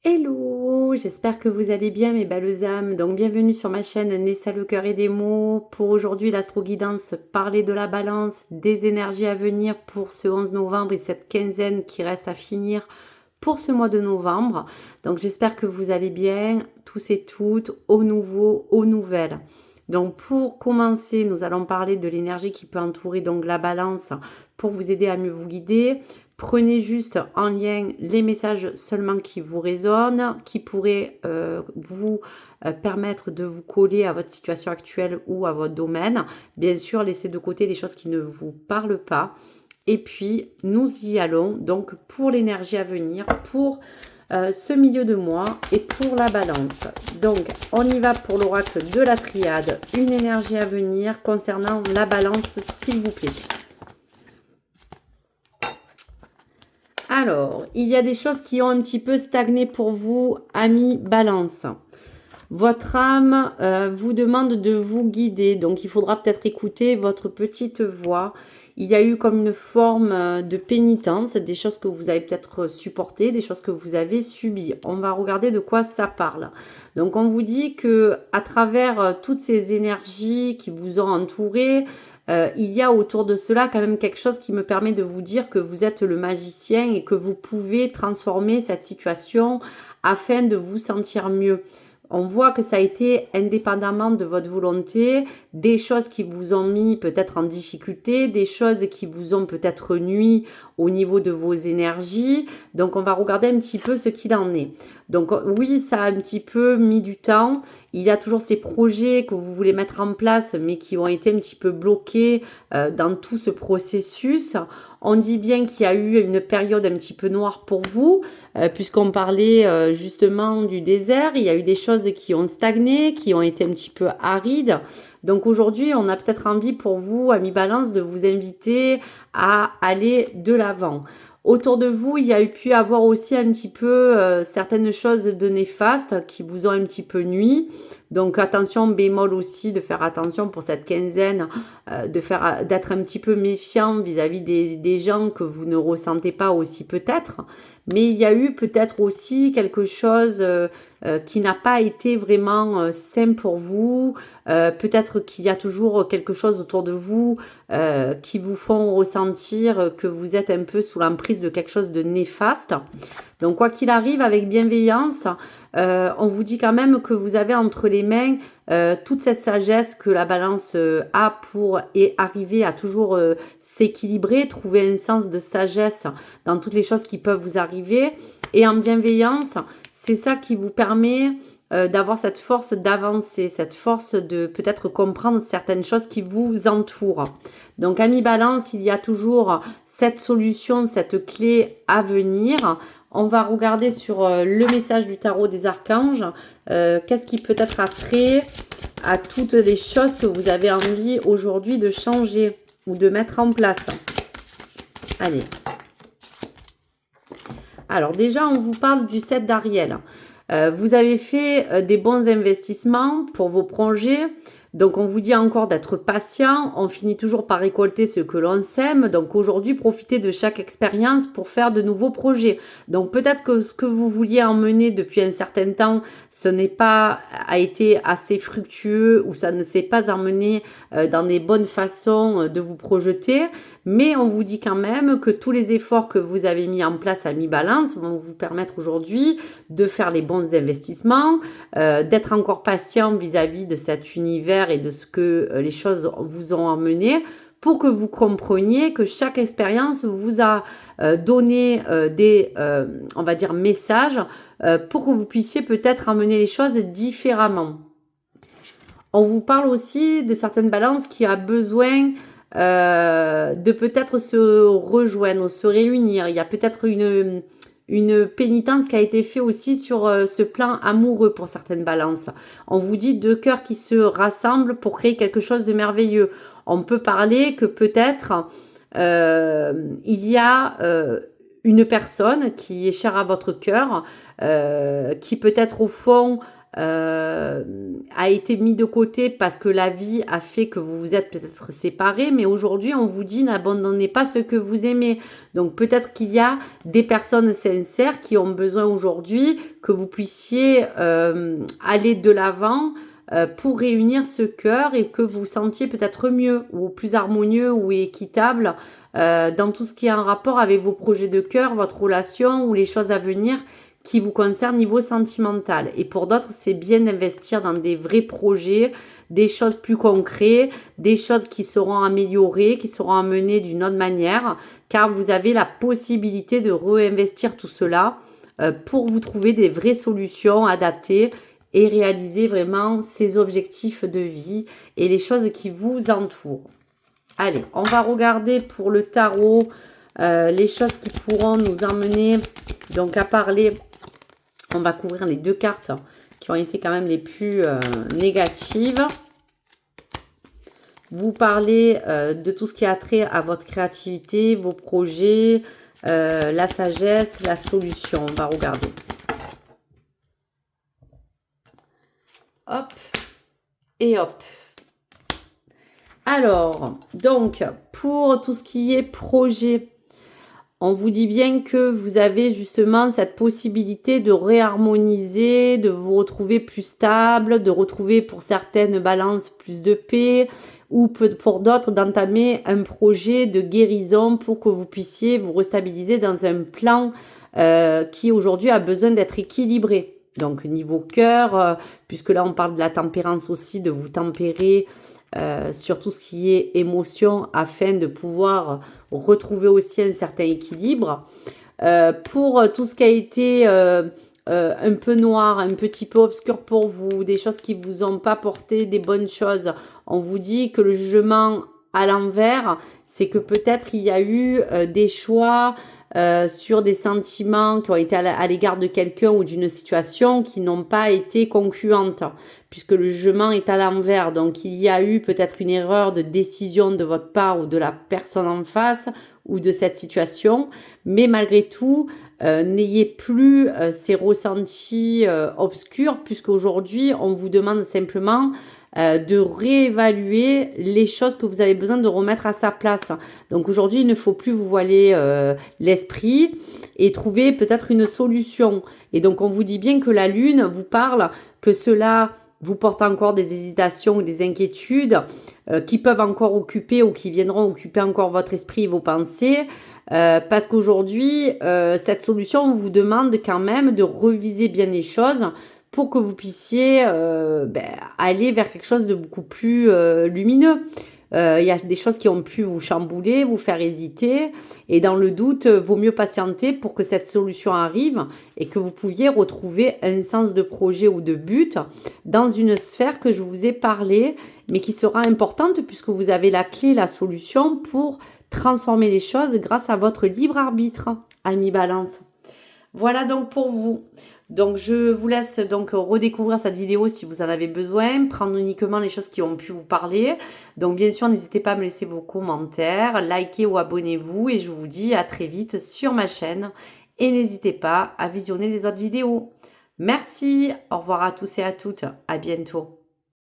Hello, j'espère que vous allez bien mes belles âmes. Donc bienvenue sur ma chaîne Nessa le cœur et des mots. Pour aujourd'hui l'astro guidance, parler de la balance, des énergies à venir pour ce 11 novembre et cette quinzaine qui reste à finir pour ce mois de novembre. Donc j'espère que vous allez bien, tous et toutes, au nouveau, aux nouvelles. Donc pour commencer, nous allons parler de l'énergie qui peut entourer donc la balance pour vous aider à mieux vous guider. Prenez juste en lien les messages seulement qui vous résonnent, qui pourraient vous permettre de vous coller à votre situation actuelle ou à votre domaine. Bien sûr, laissez de côté les choses qui ne vous parlent pas. Et puis, nous y allons donc pour l'énergie à venir, pour ce milieu de mois et pour la balance. Donc, on y va pour l'oracle de la triade. Une énergie à venir concernant la balance, s'il vous plaît. Alors, il y a des choses qui ont un petit peu stagné pour vous, amis balance. Votre âme vous demande de vous guider, donc il faudra peut-être écouter votre petite voix. Il y a eu comme une forme de pénitence, des choses que vous avez peut-être supportées, des choses que vous avez subies. On va regarder de quoi ça parle. Donc on vous dit que à travers toutes ces énergies qui vous ont entouré, il y a autour de cela quand même quelque chose qui me permet de vous dire que vous êtes le magicien et que vous pouvez transformer cette situation afin de vous sentir mieux. On voit que ça a été indépendamment de votre volonté, des choses qui vous ont mis peut-être en difficulté, des choses qui vous ont peut-être nui au niveau de vos énergies. Donc on va regarder un petit peu ce qu'il en est. Donc oui, ça a un petit peu mis du temps. Il y a toujours ces projets que vous voulez mettre en place, mais qui ont été un petit peu bloqués dans tout ce processus. On dit bien qu'il y a eu une période un petit peu noire pour vous, puisqu'on parlait justement du désert. Il y a eu des choses qui ont stagné, qui ont été un petit peu arides. Donc aujourd'hui, on a peut-être envie pour vous, amis balance, de vous inviter à aller de l'avant. Autour de vous, il y a pu avoir aussi un petit peu certaines choses de néfastes qui vous ont un petit peu nui. Donc attention, bémol aussi, de faire attention pour cette quinzaine, d'être un petit peu méfiant vis-à-vis des gens que vous ne ressentez pas aussi peut-être. Mais il y a eu peut-être aussi quelque chose qui n'a pas été vraiment sain pour vous. Peut-être qu'il y a toujours quelque chose autour de vous qui vous font ressentir que vous êtes un peu sous l'emprise de quelque chose de néfaste. Donc quoi qu'il arrive, avec bienveillance, on vous dit quand même que vous avez entre les mains toute cette sagesse que la balance a pour arriver à toujours s'équilibrer, trouver un sens de sagesse dans toutes les choses qui peuvent vous arriver. Et en bienveillance, c'est ça qui vous permet d'avoir cette force d'avancer, cette force de peut-être comprendre certaines choses qui vous entourent. Donc, ami balance, il y a toujours cette solution, cette clé à venir. On va regarder sur le message du tarot des archanges. Qu'est-ce qui peut être attrait à toutes les choses que vous avez envie aujourd'hui de changer ou de mettre en place. Allez. Alors déjà, on vous parle du 7 d'Ariel. Vous avez fait des bons investissements pour vos projets. Donc, on vous dit encore d'être patient. On finit toujours par récolter ce que l'on sème. Donc, aujourd'hui, profitez de chaque expérience pour faire de nouveaux projets. Donc, peut-être que ce que vous vouliez emmener depuis un certain temps, ce n'est pas a été assez fructueux ou ça ne s'est pas emmené dans des bonnes façons de vous projeter. Mais on vous dit quand même que tous les efforts que vous avez mis en place à mi-balance vont vous permettre aujourd'hui de faire les bons investissements, d'être encore patient vis-à-vis de cet univers et de ce que les choses vous ont emmené pour que vous compreniez que chaque expérience vous a donné des, on va dire, messages pour que vous puissiez peut-être emmener les choses différemment. On vous parle aussi de certaines balances qui a besoin de peut-être se rejoindre, se réunir. Il y a peut-être une pénitence qui a été faite aussi sur ce plan amoureux pour certaines balances. On vous dit deux cœurs qui se rassemblent pour créer quelque chose de merveilleux. On peut parler que peut-être il y a une personne qui est chère à votre cœur, qui peut-être au fond a été mis de côté parce que la vie a fait que vous vous êtes peut-être séparés, mais aujourd'hui on vous dit n'abandonnez pas ce que vous aimez. Donc peut-être qu'il y a des personnes sincères qui ont besoin aujourd'hui que vous puissiez aller de l'avant pour réunir ce cœur et que vous vous sentiez peut-être mieux ou plus harmonieux ou équitable dans tout ce qui est en rapport avec vos projets de cœur, votre relation ou les choses à venir qui vous concernent niveau sentimental. Et pour d'autres, c'est bien d'investir dans des vrais projets, des choses plus concrètes, des choses qui seront améliorées, qui seront amenées d'une autre manière, car vous avez la possibilité de réinvestir tout cela pour vous trouver des vraies solutions adaptées et réaliser vraiment ces objectifs de vie et les choses qui vous entourent. Allez, on va regarder pour le tarot les choses qui pourront nous emmener donc à parler. On va couvrir les 2 cartes qui ont été quand même les plus négatives. Vous parlez de tout ce qui a trait à votre créativité, vos projets, la sagesse, la solution. On va regarder. Hop et hop. Alors, donc, pour tout ce qui est projet, on vous dit bien que vous avez justement cette possibilité de réharmoniser, de vous retrouver plus stable, de retrouver pour certaines balances plus de paix, ou pour d'autres d'entamer un projet de guérison pour que vous puissiez vous restabiliser dans un plan qui aujourd'hui a besoin d'être équilibré. Donc niveau cœur, puisque là on parle de la tempérance aussi, de vous tempérer sur tout ce qui est émotion afin de pouvoir retrouver aussi un certain équilibre. Pour tout ce qui a été un peu noir, un petit peu obscur pour vous, des choses qui vous ont pas porté des bonnes choses, on vous dit que le jugement à l'envers, c'est que peut-être il y a eu des choix sur des sentiments qui ont été à l'égard de quelqu'un ou d'une situation qui n'ont pas été concluantes, puisque le jugement est à l'envers. Donc il y a eu peut-être une erreur de décision de votre part ou de la personne en face ou de cette situation, mais malgré tout, n'ayez plus ces ressentis obscurs, puisqu'aujourd'hui on vous demande simplement de réévaluer les choses que vous avez besoin de remettre à sa place. Donc aujourd'hui, il ne faut plus vous voiler l'esprit et trouver peut-être une solution. Et donc on vous dit bien que la Lune vous parle que cela vous porte encore des hésitations ou des inquiétudes qui peuvent encore occuper ou qui viendront occuper encore votre esprit et vos pensées. Parce qu'aujourd'hui, cette solution vous demande quand même de reviser bien les choses pour que vous puissiez aller vers quelque chose de beaucoup plus lumineux. Il y a des choses qui ont pu vous chambouler, vous faire hésiter, et dans le doute, vaut mieux patienter pour que cette solution arrive et que vous pouviez retrouver un sens de projet ou de but dans une sphère que je vous ai parlé, mais qui sera importante puisque vous avez la clé, la solution pour transformer les choses grâce à votre libre arbitre, ami Balance. Voilà donc pour vous. Donc je vous laisse donc redécouvrir cette vidéo si vous en avez besoin, prendre uniquement les choses qui ont pu vous parler. Donc bien sûr, n'hésitez pas à me laisser vos commentaires, likez ou abonnez-vous et je vous dis à très vite sur ma chaîne. Et n'hésitez pas à visionner les autres vidéos. Merci, au revoir à tous et à toutes, à bientôt.